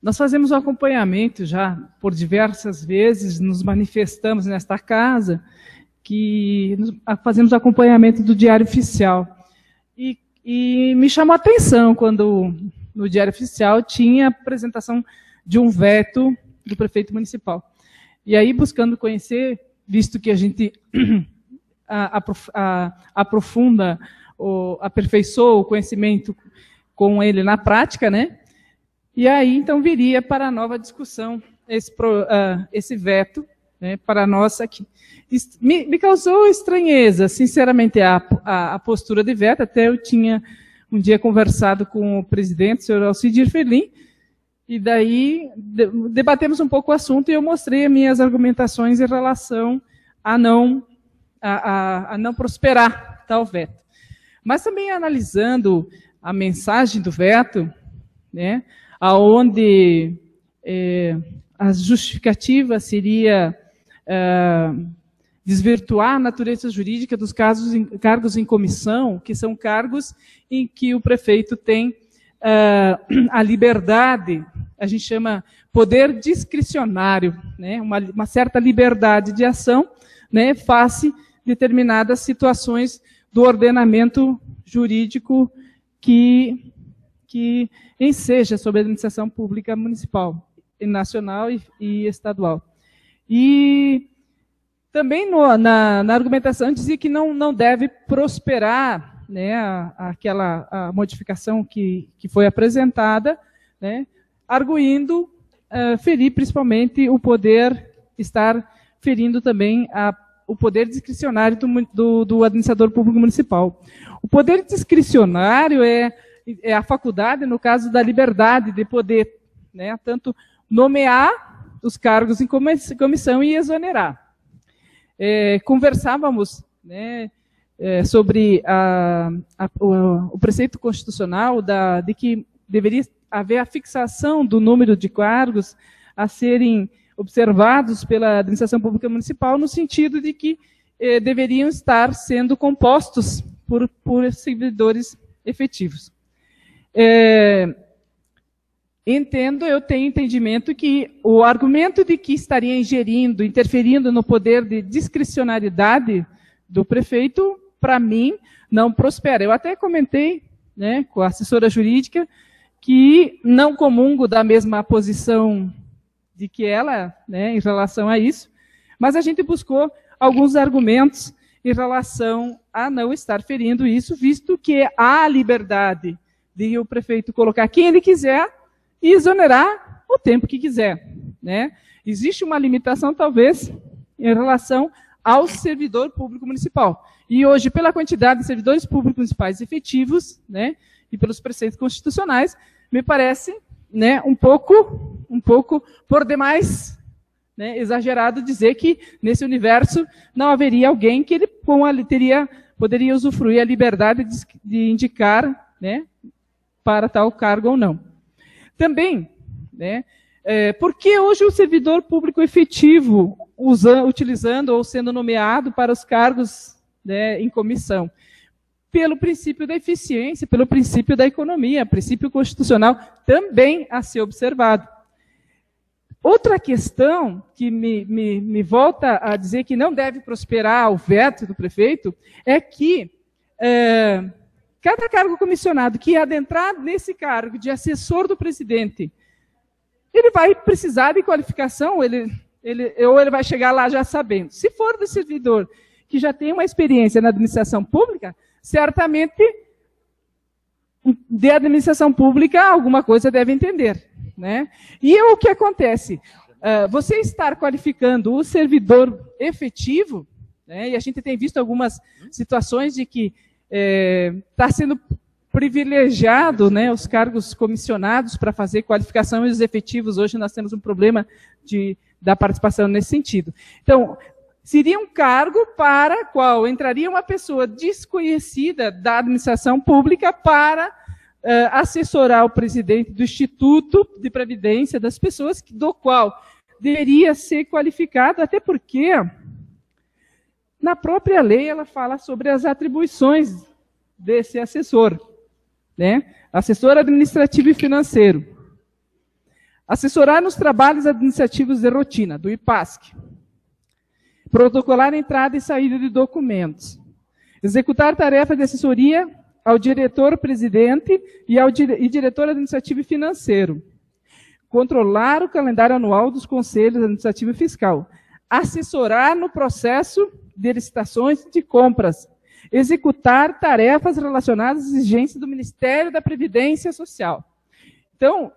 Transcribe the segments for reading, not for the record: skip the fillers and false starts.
nós fazemos um acompanhamento já por diversas vezes, nos manifestamos nesta casa, que fazemos acompanhamento do Diário Oficial. E me chamou a atenção quando no Diário Oficial tinha a apresentação de um veto do prefeito municipal. E aí, buscando conhecer, visto que a gente aprofunda, aperfeiçoa o conhecimento com ele na prática, né? E aí, então, viria para a nova discussão esse veto, né, para nós aqui. Me causou estranheza, sinceramente, a postura de veto. Até eu tinha um dia conversado com o presidente, o senhor Alcidir Ferlim, e daí debatemos um pouco o assunto e eu mostrei as minhas argumentações em relação a não prosperar tal veto. Mas também analisando a mensagem do veto, né, aonde a justificativa seria desvirtuar a natureza jurídica dos cargos em comissão, que são cargos em que o prefeito tem a liberdade, a gente chama poder discricionário, né, uma certa liberdade de ação, né, face determinadas situações do ordenamento jurídico que enseja sobre a administração pública municipal, nacional e estadual. E também na argumentação dizia que não deve prosperar, né, a modificação que foi apresentada, né, arguindo ferir principalmente o poder, estar ferindo também o poder discricionário do administrador público municipal. O poder discricionário é a faculdade, no caso da liberdade de poder, né, tanto nomear os cargos em comissão e exonerar. Conversávamos, né, sobre o preceito constitucional de que deveria haver a fixação do número de cargos a serem observados pela administração pública municipal, no sentido de que deveriam estar sendo compostos por servidores efetivos. Eu tenho entendimento que o argumento de que estaria interferindo no poder de discricionariedade do prefeito, para mim, não prospera. Eu até comentei, né, com a assessora jurídica que não comungo da mesma posição de que ela, né, em relação a isso, mas a gente buscou alguns argumentos em relação a não estar ferindo isso, visto que há a liberdade de o prefeito colocar quem ele quiser e exonerar o tempo que quiser, né? Existe uma limitação, talvez, em relação ao servidor público municipal. E hoje, pela quantidade de servidores públicos municipais efetivos, né, e pelos preceitos constitucionais, me parece, né, um pouco por demais, né, exagerado dizer que nesse universo não haveria alguém que ele poderia usufruir a liberdade de indicar, né, para tal cargo ou não. Também, né, porque hoje o servidor público efetivo, utilizando ou sendo nomeado para os cargos, né, em comissão, pelo princípio da eficiência, pelo princípio da economia, princípio constitucional também a ser observado. Outra questão que me volta a dizer que não deve prosperar o veto do prefeito é que cada cargo comissionado que adentrar nesse cargo de assessor do presidente, ele vai precisar de qualificação, ou ele vai chegar lá já sabendo. Se for do servidor que já tem uma experiência na administração pública, certamente de administração pública alguma coisa deve entender, né? E o que acontece? Você estar qualificando o servidor efetivo, né, e a gente tem visto algumas situações de que está sendo privilegiado, né, os cargos comissionados para fazer qualificação e os efetivos. Hoje nós temos um problema da participação nesse sentido. Então, seria um cargo para o qual entraria uma pessoa desconhecida da administração pública para assessorar o presidente do Instituto de Previdência das pessoas, do qual deveria ser qualificado, até porque na própria lei ela fala sobre as atribuições desse assessor, né? Assessor administrativo e financeiro. Assessorar nos trabalhos administrativos de rotina, do IPASC. Protocolar a entrada e saída de documentos. Executar tarefa de assessoria ao diretor-presidente e diretor administrativo e financeiro. Controlar o calendário anual dos conselhos administrativo e fiscal. Assessorar no processo de licitações de compras. Executar tarefas relacionadas às exigências do Ministério da Previdência Social. Então,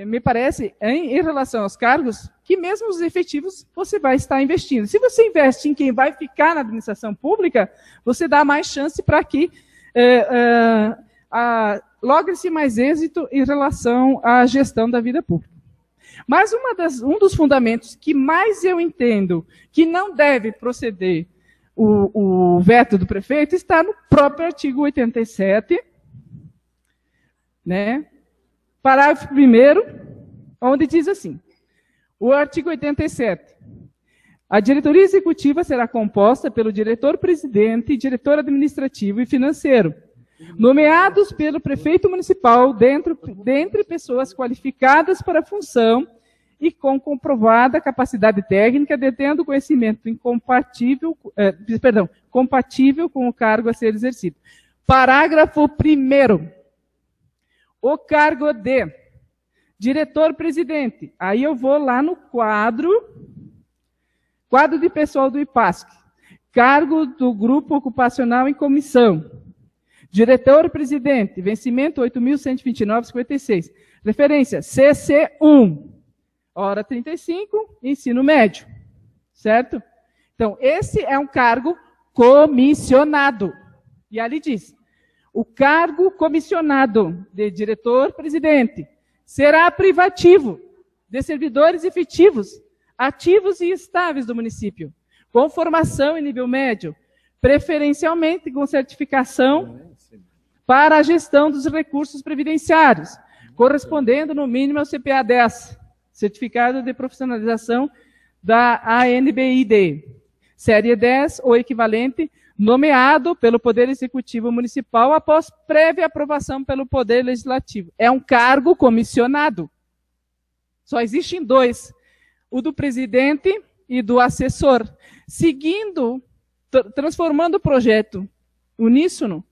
me parece, em relação aos cargos, que mesmo os efetivos você vai estar investindo. Se você investe em quem vai ficar na administração pública, você dá mais chance para que logre-se mais êxito em relação à gestão da vida pública. Mas um dos fundamentos que mais eu entendo que não deve proceder o veto do prefeito está no próprio artigo 87, né? Parágrafo 1º, onde diz assim, o artigo 87, a diretoria executiva será composta pelo diretor-presidente, diretor administrativo e financeiro, nomeados pelo prefeito municipal dentre pessoas qualificadas para a função e com comprovada capacidade técnica, detendo conhecimento compatível com o cargo a ser exercido. Parágrafo 1º. O cargo de diretor-presidente. Aí eu vou lá no quadro de pessoal do IPASC. Cargo do grupo ocupacional em comissão. Diretor-presidente, vencimento 8.129,56. Referência, CC1. Hora 35, ensino médio. Certo? Então, esse é um cargo comissionado. E ali diz, o cargo comissionado de diretor-presidente será privativo de servidores efetivos, ativos e estáveis do município, com formação em nível médio, preferencialmente com certificação para a gestão dos recursos previdenciários, correspondendo no mínimo ao CPA 10, Certificado de Profissionalização da ANBID, série 10 ou equivalente, nomeado pelo Poder Executivo Municipal após prévia aprovação pelo Poder Legislativo. É um cargo comissionado. Só existem dois, o do presidente e do assessor. Seguindo, transformando o projeto uníssono,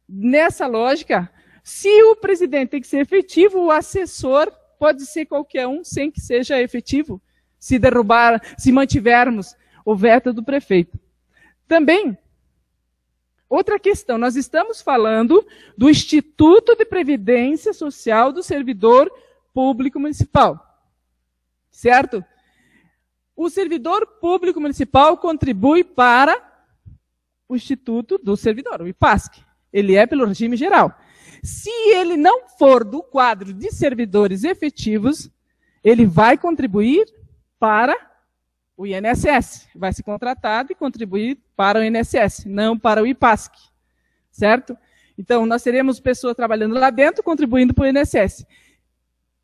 nessa lógica, se o presidente tem que ser efetivo, o assessor pode ser qualquer um sem que seja efetivo, se mantivermos o veto do prefeito. Também, outra questão, nós estamos falando do Instituto de Previdência Social do Servidor Público Municipal, certo? O servidor público municipal contribui para o Instituto do Servidor, o IPASC. Ele é pelo regime geral. Se ele não for do quadro de servidores efetivos, ele vai contribuir para o INSS, vai ser contratado e contribuir para o INSS, não para o IPASC, certo? Então, nós teremos pessoas trabalhando lá dentro, contribuindo para o INSS.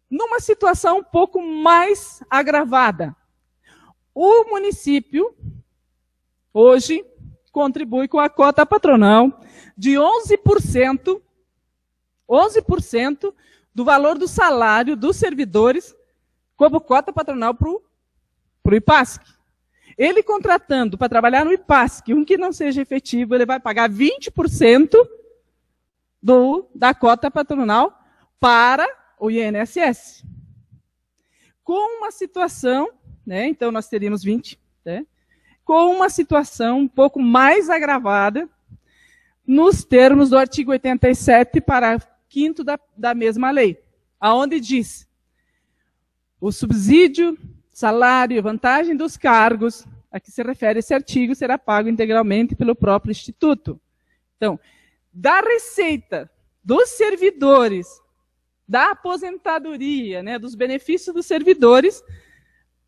Numa situação um pouco mais agravada, o município, hoje, contribui com a cota patronal de 11% do valor do salário dos servidores como cota patronal para o IPASC. Ele contratando para trabalhar no IPASC, um que não seja efetivo, ele vai pagar 20% da cota patronal para o INSS. Com uma situação, né, então nós teríamos 20%, né, com uma situação um pouco mais agravada, nos termos do artigo 87, parágrafo 5º da mesma lei, aonde diz, o subsídio, salário e vantagem dos cargos a que se refere esse artigo será pago integralmente pelo próprio Instituto. Então, da receita dos servidores, da aposentadoria, né, dos benefícios dos servidores,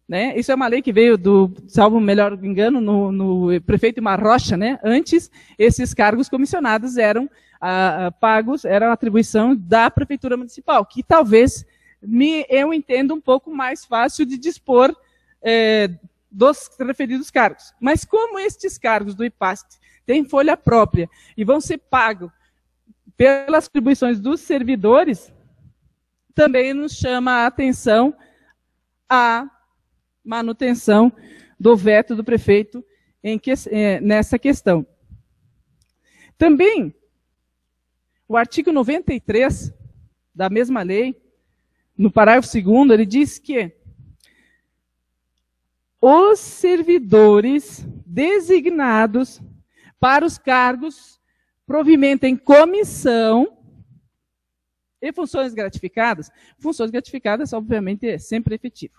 né, isso é uma lei que veio do, salvo melhor engano, no prefeito Marrocha, né, antes esses cargos comissionados eram pagos, era a atribuição da prefeitura municipal, que talvez eu entendo um pouco mais fácil de dispor dos referidos cargos. Mas como estes cargos do IPASC têm folha própria e vão ser pagos pelas atribuições dos servidores, também nos chama a atenção a manutenção do veto do prefeito nessa questão. Também, o artigo 93 da mesma lei, no parágrafo 2º, ele diz que os servidores designados para os cargos provimento em comissão e funções gratificadas, obviamente, é sempre efetivo.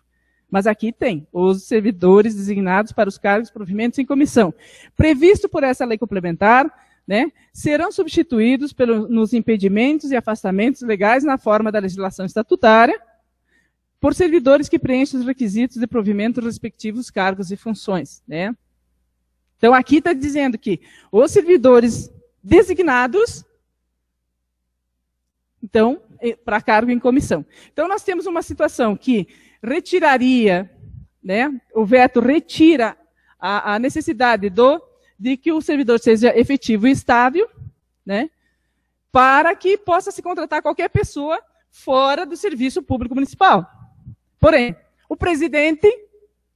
Mas aqui tem os servidores designados para os cargos provimentos em comissão. Previsto por essa lei complementar, né, serão substituídos nos impedimentos e afastamentos legais na forma da legislação estatutária por servidores que preenchem os requisitos de provimento dos respectivos cargos e funções. Né? Então, aqui está dizendo que os servidores designados, então, para cargo em comissão. Então, nós temos uma situação que retiraria, né, o veto retira a necessidade de que o servidor seja efetivo e estável, né, para que possa se contratar qualquer pessoa fora do serviço público municipal. Porém, o presidente,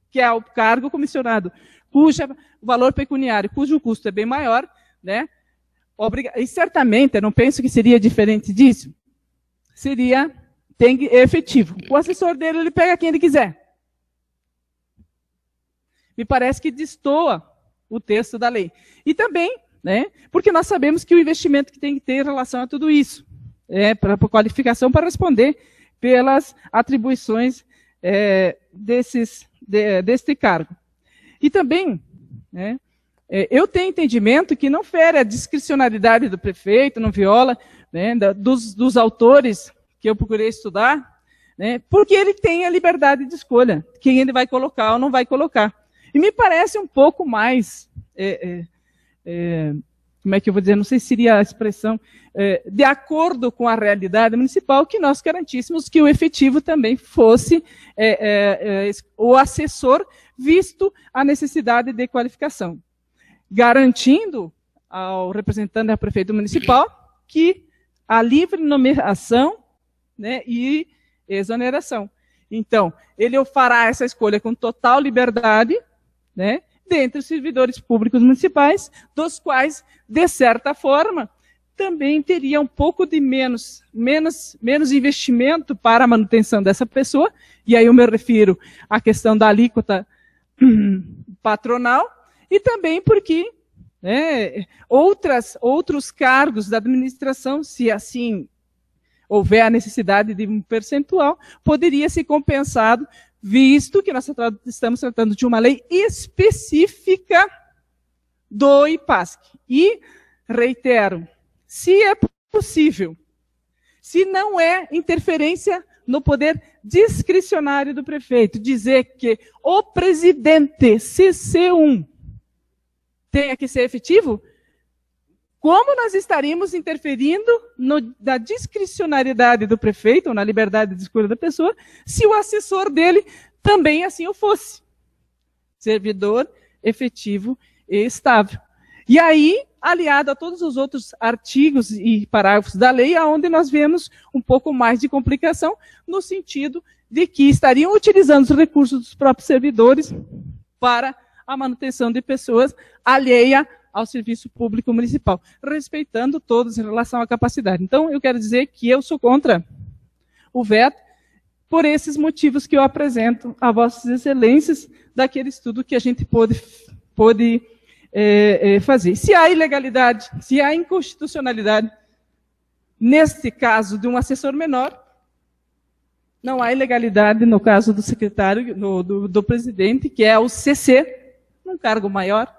que é o cargo comissionado, cujo valor pecuniário, cujo custo é bem maior, né, e certamente, eu não penso que seria diferente disso, tem efetivo. O assessor dele, ele pega quem ele quiser. Me parece que destoa o texto da lei. E também, né, porque nós sabemos que o investimento que tem que ter em relação a tudo isso, para a qualificação para responder pelas atribuições deste cargo. E também, né, eu tenho entendimento que não fere a discricionariedade do prefeito, não viola, né, dos autores que eu procurei estudar, né, porque ele tem a liberdade de escolha, quem ele vai colocar ou não vai colocar. E me parece um pouco mais, como é que eu vou dizer, não sei se seria a expressão, de acordo com a realidade municipal, que nós garantíssemos que o efetivo também fosse o assessor, visto a necessidade de qualificação, garantindo ao representante da prefeito municipal que a livre nomeação, né, e exoneração. Então, ele fará essa escolha com total liberdade, né, dentre os servidores públicos municipais, dos quais, de certa forma, também teria um pouco de menos investimento para a manutenção dessa pessoa, e aí eu me refiro à questão da alíquota patronal, e também porque, né, outros cargos da administração, se assim houver a necessidade de um percentual, poderia ser compensado, visto que nós estamos tratando de uma lei específica do IPASC. E, reitero, se é possível, se não é interferência no poder discricionário do prefeito, dizer que o presidente CC1 tenha que ser efetivo, como nós estaríamos interferindo na discricionariedade do prefeito, ou na liberdade de escolha da pessoa, se o assessor dele também assim o fosse? Servidor efetivo e estável. E aí, aliado a todos os outros artigos e parágrafos da lei, onde nós vemos um pouco mais de complicação, no sentido de que estariam utilizando os recursos dos próprios servidores para a manutenção de pessoas alheia ao serviço público municipal, respeitando todos em relação à capacidade. Então, eu quero dizer que eu sou contra o veto por esses motivos que eu apresento a vossas excelências daquele estudo que a gente pôde fazer. Se há ilegalidade, se há inconstitucionalidade, neste caso de um assessor menor, não há ilegalidade no caso do secretário, do presidente, que é o CC, um cargo maior.